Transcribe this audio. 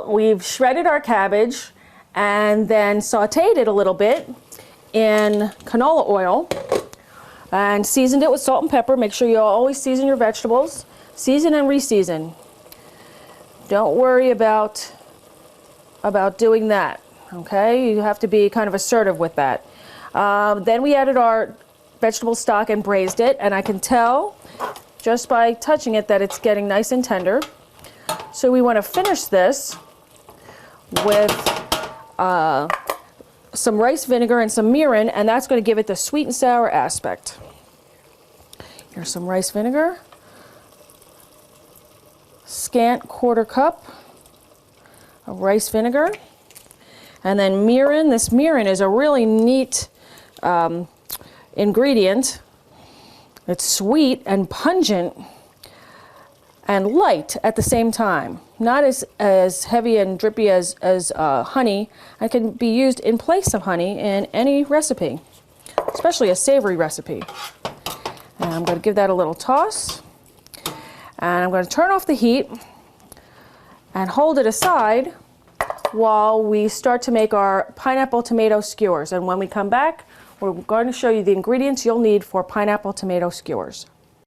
Well, we've shredded our cabbage and then sauteed it a little bit in canola oil and seasoned it with salt and pepper. Make sure you always season your vegetables. Season and re-season. Don't worry about doing that, okay? You have to be kind of assertive with that. Then we added our vegetable stock and braised it, and I can tell just by touching it that it's getting nice and tender. So we want to finish this with some rice vinegar and some mirin, and that's going to give it the sweet and sour aspect. Here's some rice vinegar. Scant quarter cup of rice vinegar. And then mirin. This mirin is a really neat ingredient. It's sweet and pungent and light at the same time. Not as heavy and drippy as honey. It can be used in place of honey in any recipe, especially a savory recipe. And I'm going to give that a little toss. And I'm going to turn off the heat and hold it aside while we start to make our pineapple tomato skewers. And when we come back, we're going to show you the ingredients you'll need for pineapple tomato skewers.